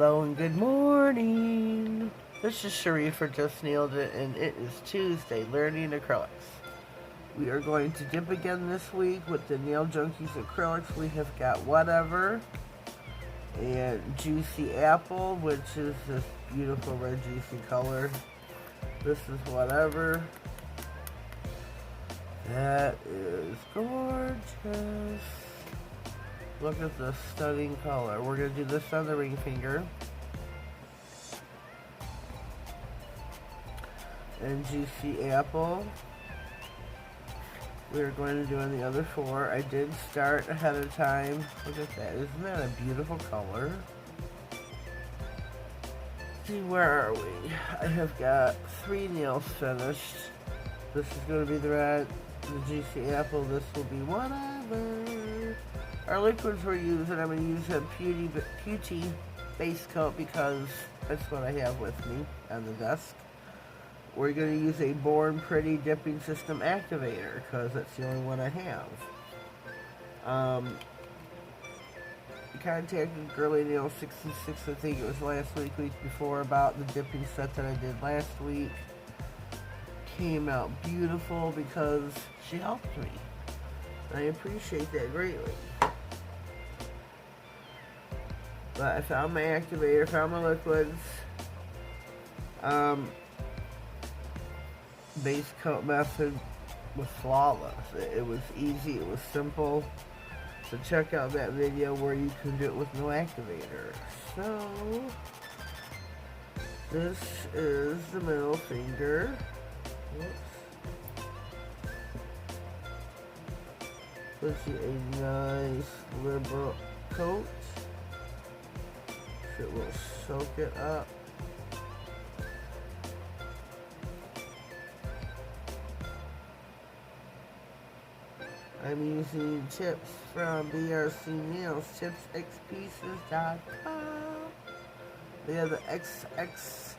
Hello and good morning. This is Cherie for Just Nailed It, and it is Tuesday, learning acrylics. We are going to dip again this week with the Nail Junkies acrylics. We have got Whatever and Juicy Apple, which is this beautiful red juicy color. This is Whatever. That is gorgeous. Look at the stunning color. We're going to do this on the ring finger. And Juicy Apple. We're going to do on the other four. I did start ahead of time. Look at that. Isn't that a beautiful color? Let's see, where are we? I have got 3 nails finished. This is going to be the red, the Juicy Apple. This will be Whatever. Our liquids we're using, I'm going to use a Putty base coat because that's what I have with me on the desk. We're going to use a Born Pretty dipping system activator because that's the only one I have. Contacted Girly Nail 66, I think it was last week before, about the dipping set that I did last week. Came out beautiful because she helped me. I appreciate that greatly. But I found my activator, found my liquids. Base coat method was flawless. It was easy, it was simple. So check out that video where you can do it with no activator. So, this is the middle finger. Whoops. Puts you a nice liberal coat. It will soak it up. I'm using tips from BRC Nails, tipsxpieces.com. They are the XX.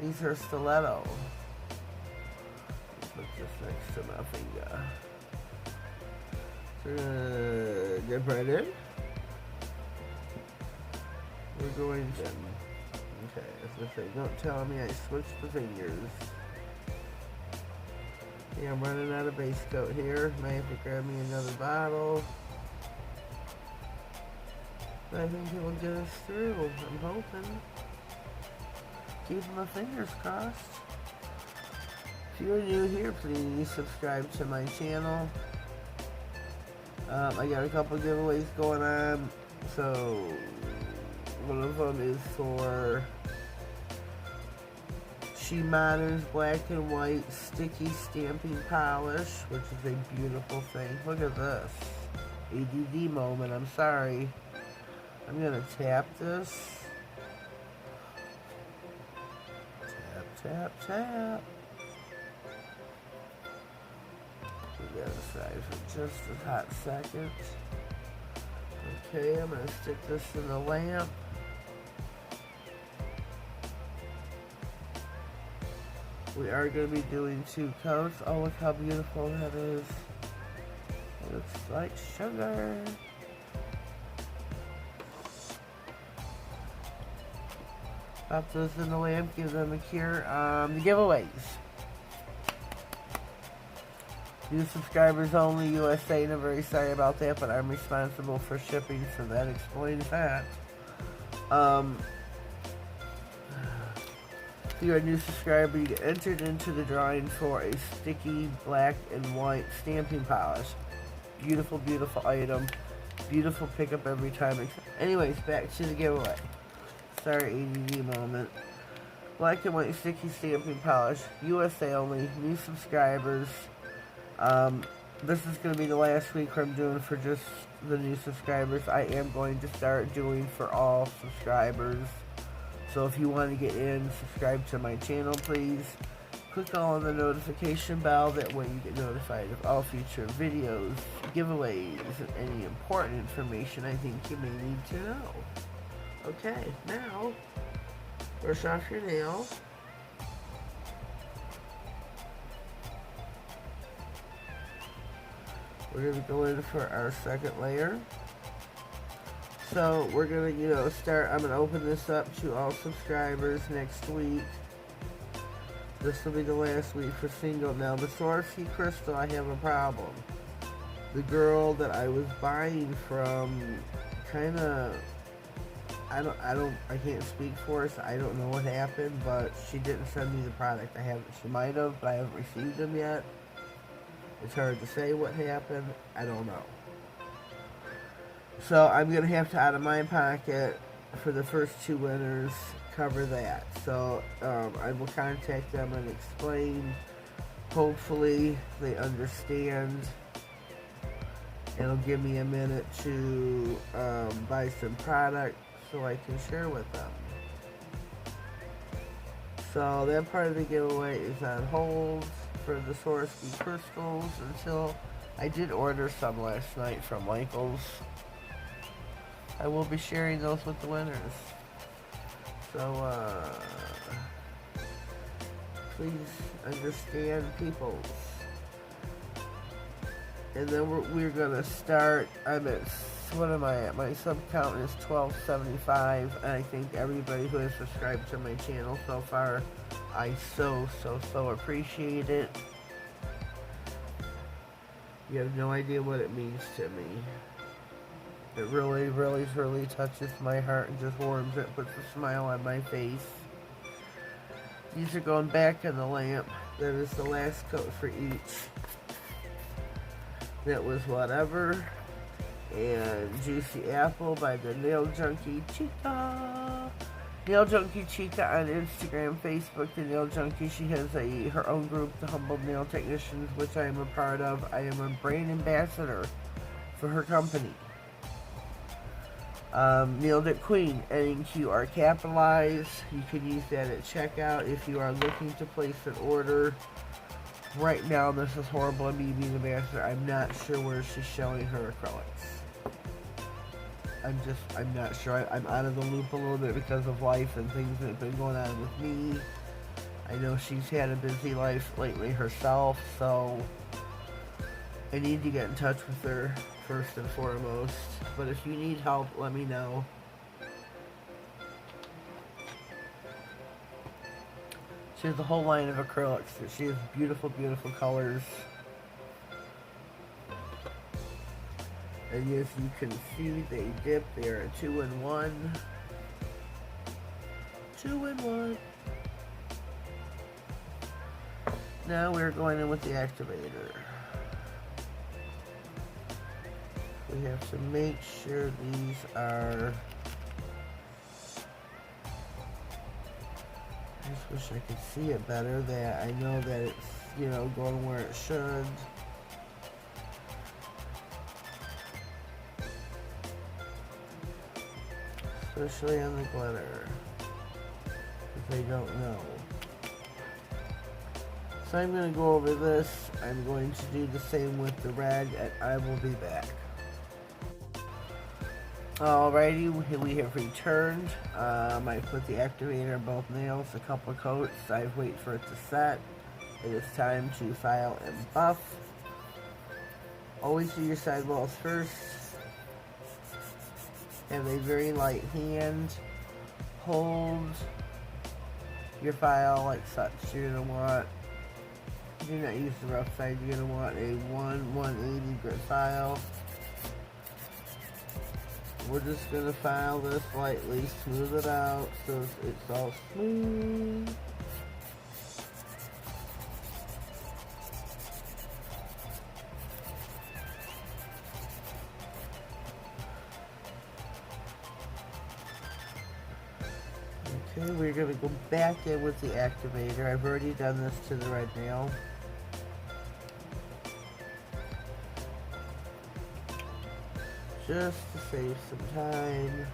These are stiletto. Put this next to my finger. So we're gonna get right in. We're going to, okay, as I say, don't tell me I switched the fingers. Yeah, I'm running out of base coat here. Might have to grab me another bottle. But I think it will get us through. I'm hoping. Keeping my fingers crossed. If you're new here, please subscribe to my channel. I got a couple giveaways going on, so one of them is for She Modern's black and white sticky stamping polish, which is a beautiful thing. Look at this. ADD moment, I'm sorry. I'm gonna tap this. Tap, tap, tap. Do that aside for just a hot second. Okay, I'm gonna stick this in the lamp. We are going to be doing 2 coats. Oh, look how beautiful that is. It looks like sugar. Pop those in the lamp, give them a cure. The giveaways. New subscribers only, USA, and I'm very sorry about that, but I'm responsible for shipping, so that explains that. If you're a new subscriber, you get entered into the drawing for a sticky black and white stamping polish. Beautiful, beautiful item. Beautiful pickup every time. Anyways, back to the giveaway. Sorry, ADD moment. Black and white sticky stamping polish. USA only. New subscribers. This is going to be the last week where I'm doing for just the new subscribers. I am going to start doing for all subscribers. So if you want to get in, subscribe to my channel, please. Click on the notification bell. That way you get notified of all future videos, giveaways, and any important information I think you may need to know. Okay, now, brush off your nail. We're going to go in for our second layer. So we're gonna, you know, start. I'm gonna open this up to all subscribers next week. This will be the last week for single. Now the Swarovski crystal, I have a problem. The girl that I was buying from, kind of, I can't speak for her, so I don't know what happened, but she didn't send me the product. She might have, but I haven't received them yet. It's hard to say what happened. I don't know. So I'm going to have to, out of my pocket, for the first 2 winners, cover that. So I will contact them and explain. Hopefully they understand. It'll give me a minute to buy some product so I can share with them. So that part of the giveaway is on hold for the Swarovski crystals until I did order some last night from Michael's. I will be sharing those with the winners. So please understand, people. And then we're gonna start. I'm at, what am I at? My sub count is 1275, and I think everybody who has subscribed to my channel so far, I so appreciate it. You have no idea what it means to me. It really touches my heart and just warms it, puts a smile on my face. These are going back in the lamp. That is the last coat for each. That was Whatever. And Juicy Apple by the Nail Junkie Chica. Nail Junkie Chica on Instagram, Facebook, the Nail Junkie. She has her own group, the Humble Nail Technicians, which I am a part of. I am a brand ambassador for her company. NaileditQueen, NQR capitalized. You can use that at checkout if you are looking to place an order. Right now, this is horrible of me being an ambassador. I'm not sure where she's showing her acrylics. I'm not sure. I'm out of the loop a little bit because of life and things that have been going on with me. I know she's had a busy life lately herself, so I need to get in touch with her first and foremost. But if you need help, let me know. She has a whole line of acrylics. She has beautiful colors. And as you can see, they dip. They are a 2-in-1. 2-in-1. Now we're going in with the activator. We have to make sure these are... I just wish I could see it better, that I know that it's, you know, going where it should. Especially on the glitter, if they don't know. So I'm going to go over this. I'm going to do the same with the red, and I will be back. Alrighty, we have returned. I put the activator on both nails, a couple of coats. I wait for it to set. It is time to file and buff. Always do your sidewalls first. Have a very light hand. Hold your file like such. You're going to want, do not use the rough side. You're going to want a 1/180 grit file. We're just going to file this lightly, smooth it out so it's all smooth. Okay, we're going to go back in with the activator. I've already done this to the red nail. Just to save some time.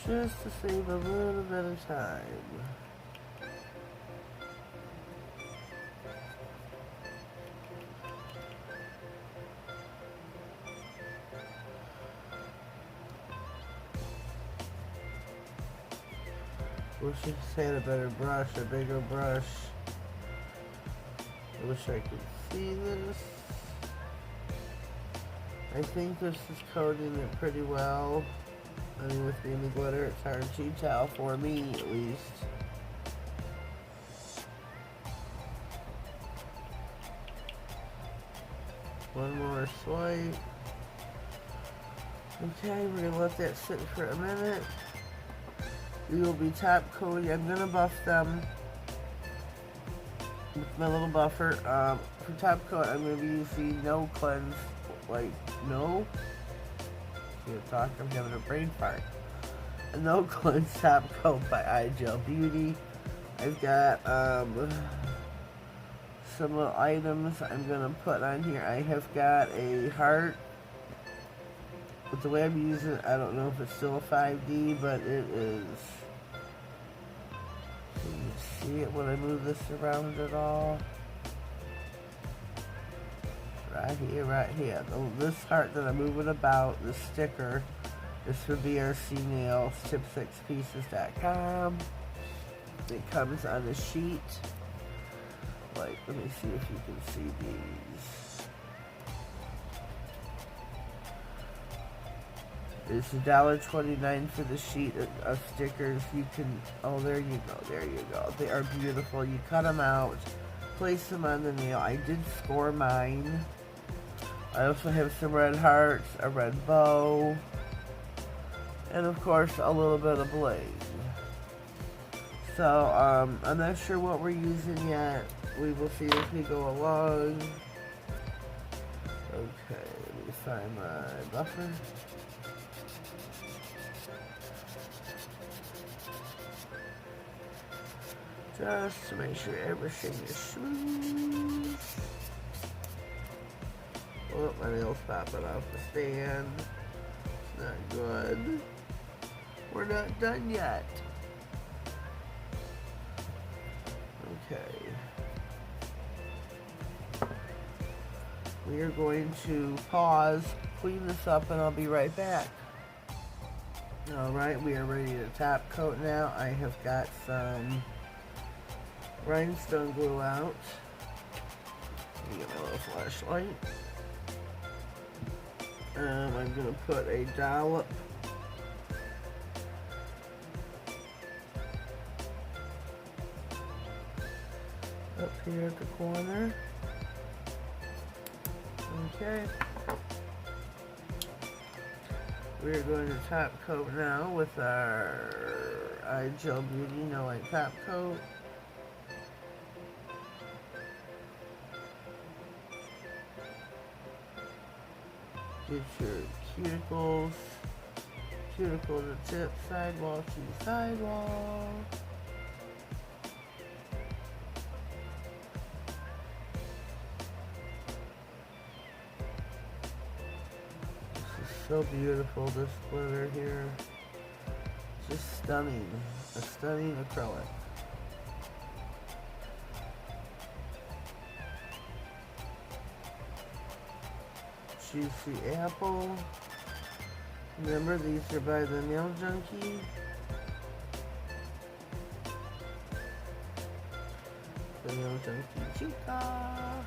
Just to save a little bit of time. Wish I just had a better brush, a bigger brush. I wish I could see this. I think this is coating it pretty well. I mean, with being the glitter, it's hard to tell, for me at least. One more swipe. Okay, we're gonna let that sit for a minute. We will be top coating. I'm gonna buff them with my little buffer. For top coat, I'm gonna be using no cleanse, like no. Can't talk. I'm having a brain fart. A no cleanse top coat by iGel Beauty. I've got some little items I'm gonna put on here. I have got a heart. But the way I'm using it, I don't know if it's still a 5D, but it is. Can you see it when I move this around at all? Right here, right here. This heart that I'm moving about, the sticker, is for BRC Nails, tip6pieces.com. It comes on a sheet. Like, let me see if you can see these. It's $1.29 for the sheet of stickers. You can, oh, there you go, there you go. They are beautiful. You cut them out, place them on the nail. I did score mine. I also have some red hearts, a red bow, and of course a little bit of bling. So, I'm not sure what we're using yet. We will see as we go along. Okay, let me find my buffer. Just to make sure everything is smooth. Oh, my nail's popping off the stand. Not good. We're not done yet. Okay. We are going to pause, clean this up, and I'll be right back. Alright, we are ready to top coat now. I have got some rhinestone glue out. Let me get my little flashlight. I'm going to put a dollop up here at the corner. Okay. We're going to top coat now with our iGel Beauty No Light Top Coat. Get your cuticles, cuticle to tip, sidewall to sidewall. This is so beautiful, this glitter here. Just stunning. A stunning acrylic. Juicy apple. Remember, these are by the Nail Junkie. The Nail Junkie Chica.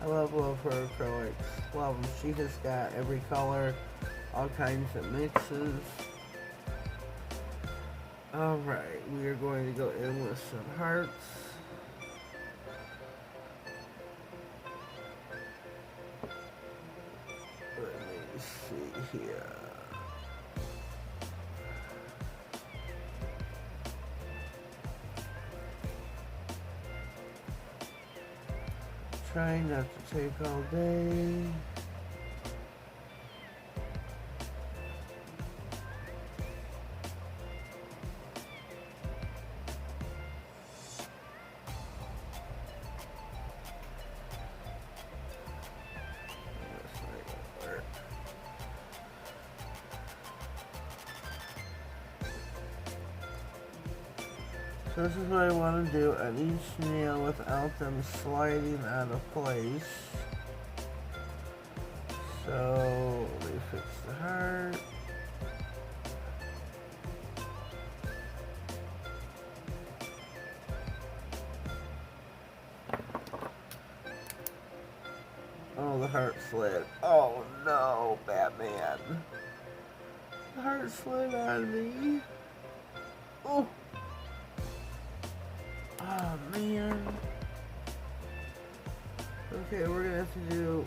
I love her acrylics. Love them. She has got every color, all kinds of mixes. Alright, we are going to go in with some hearts. See here. Trying not to take all day. So this is what I want to do on each nail without them sliding out of place. So let me fix the heart. Oh, the heart slid. Oh no, Batman. The heart slid on me. Oh. Oh man. Okay, we're gonna have to do,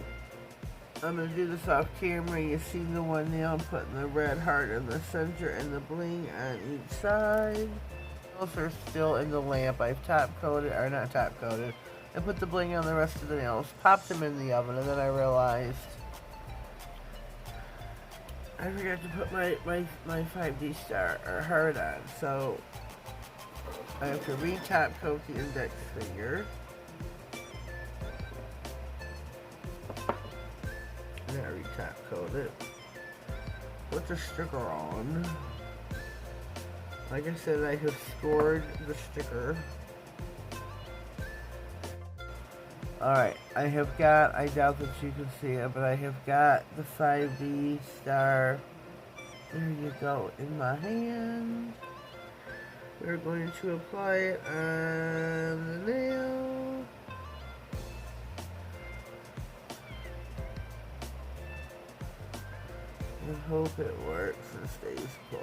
I'm gonna do this off camera. You see the one nail, I'm putting the red heart in the center and the bling on each side. Those are still in the lamp. I've top coated, or not top coated. I put the bling on the rest of the nails, popped them in the oven, and then I realized I forgot to put my 5D star or heart on. So I have to re-top coat the index finger. And then I re-top coat it. Put the sticker on. Like I said, I have scored the sticker. Alright, I have got, I doubt that you can see it, but I have got the 5D star, there you go, in my hand. We're going to apply it on the nail. And hope it works and stays put.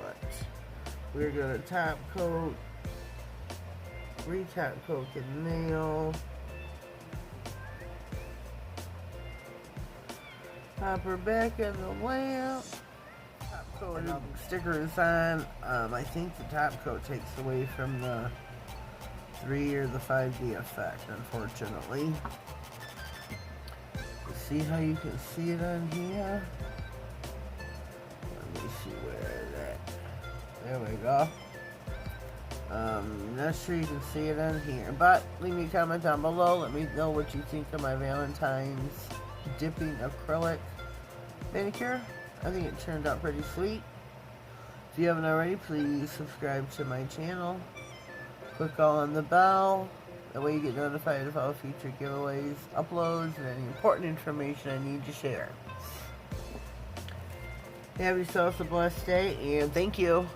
We're going to top coat, re-top coat the nail. Pop her back in the lamp. Top coat sticker is on. I think the top coat takes away from the 3 or the 5D effect, unfortunately. See how you can see it on here? Let me see where that. There we go. Not sure you can see it on here, but leave me a comment down below. Let me know what you think of my Valentine's dipping acrylic manicure. I think it turned out pretty sweet. If you haven't already, please subscribe to my channel. Click on the bell. That way you get notified of all future giveaways, uploads, and any important information I need to share. Have yourself a blessed day, and thank you.